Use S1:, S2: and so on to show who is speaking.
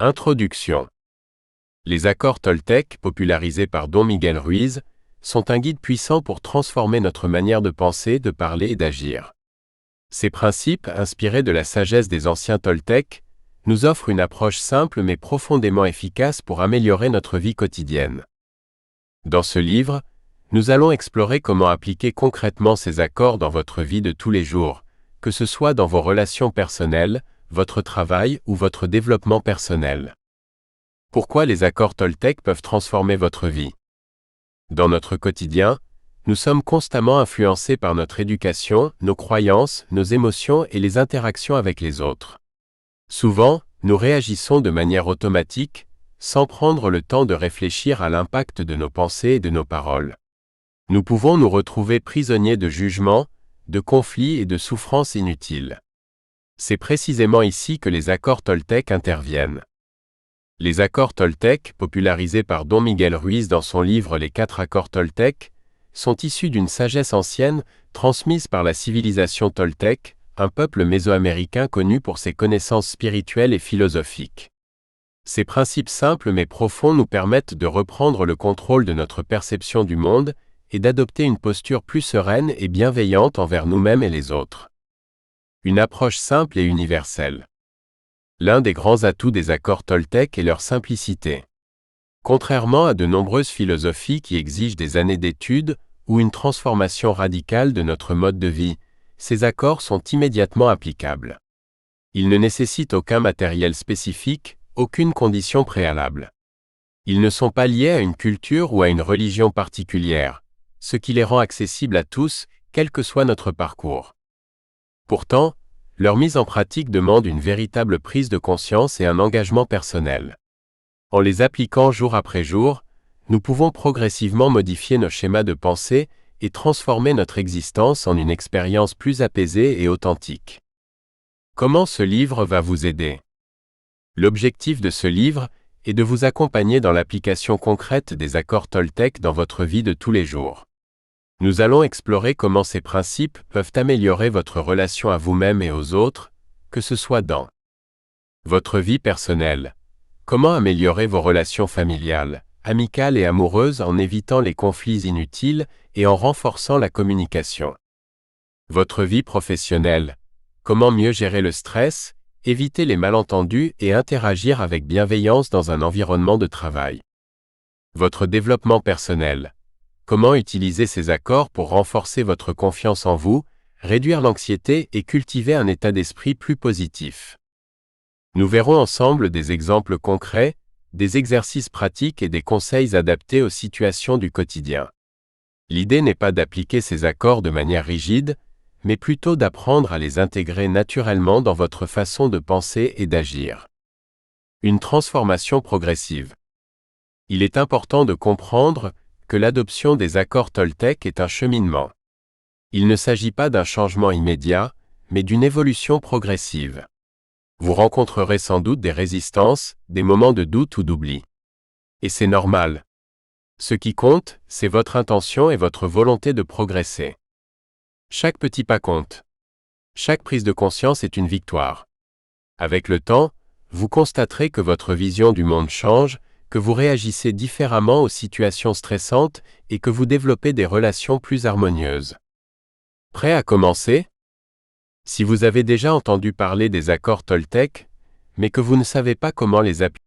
S1: Introduction. Les accords Toltec, popularisés par Don Miguel Ruiz, sont un guide puissant pour transformer notre manière de penser, de parler et d'agir. Ces principes, inspirés de la sagesse des anciens Toltecs, nous offrent une approche simple mais profondément efficace pour améliorer notre vie quotidienne. Dans ce livre, nous allons explorer comment appliquer concrètement ces accords dans votre vie de tous les jours, que ce soit dans vos relations personnelles, votre travail ou votre développement personnel. Pourquoi les accords Toltec peuvent transformer votre vie? Dans notre quotidien, nous sommes constamment influencés par notre éducation, nos croyances, nos émotions et les interactions avec les autres. Souvent, nous réagissons de manière automatique, sans prendre le temps de réfléchir à l'impact de nos pensées et de nos paroles. Nous pouvons nous retrouver prisonniers de jugements, de conflits et de souffrances inutiles. C'est précisément ici que les accords Toltec interviennent. Les accords Toltec, popularisés par Don Miguel Ruiz dans son livre Les 4 accords Toltec, sont issus d'une sagesse ancienne transmise par la civilisation Toltec, un peuple mésoaméricain connu pour ses connaissances spirituelles et philosophiques. Ces principes simples mais profonds nous permettent de reprendre le contrôle de notre perception du monde et d'adopter une posture plus sereine et bienveillante envers nous-mêmes et les autres. Une approche simple et universelle. L'un des grands atouts des accords Toltec est leur simplicité. Contrairement à de nombreuses philosophies qui exigent des années d'études ou une transformation radicale de notre mode de vie, ces accords sont immédiatement applicables. Ils ne nécessitent aucun matériel spécifique, aucune condition préalable. Ils ne sont pas liés à une culture ou à une religion particulière, ce qui les rend accessibles à tous, quel que soit notre parcours. Pourtant, leur mise en pratique demande une véritable prise de conscience et un engagement personnel. En les appliquant jour après jour, nous pouvons progressivement modifier nos schémas de pensée et transformer notre existence en une expérience plus apaisée et authentique. Comment ce livre va vous aider? L'objectif de ce livre est de vous accompagner dans l'application concrète des accords Toltec dans votre vie de tous les jours. Nous allons explorer comment ces principes peuvent améliorer votre relation à vous-même et aux autres, que ce soit dans votre vie personnelle. Comment améliorer vos relations familiales, amicales et amoureuses en évitant les conflits inutiles et en renforçant la communication. Votre vie professionnelle. Comment mieux gérer le stress, éviter les malentendus et interagir avec bienveillance dans un environnement de travail. Votre développement personnel. Comment utiliser ces accords pour renforcer votre confiance en vous, réduire l'anxiété et cultiver un état d'esprit plus positif. Nous verrons ensemble des exemples concrets, des exercices pratiques et des conseils adaptés aux situations du quotidien. L'idée n'est pas d'appliquer ces accords de manière rigide, mais plutôt d'apprendre à les intégrer naturellement dans votre façon de penser et d'agir. Une transformation progressive. Il est important de comprendre que l'adoption des accords Toltec est un cheminement. Il ne s'agit pas d'un changement immédiat, mais d'une évolution progressive. Vous rencontrerez sans doute des résistances, des moments de doute ou d'oubli. Et c'est normal. Ce qui compte, c'est votre intention et votre volonté de progresser. Chaque petit pas compte. Chaque prise de conscience est une victoire. Avec le temps, vous constaterez que votre vision du monde change, que vous réagissez différemment aux situations stressantes et que vous développez des relations plus harmonieuses. Prêt à commencer? Si vous avez déjà entendu parler des accords Toltec, mais que vous ne savez pas comment les appliquer,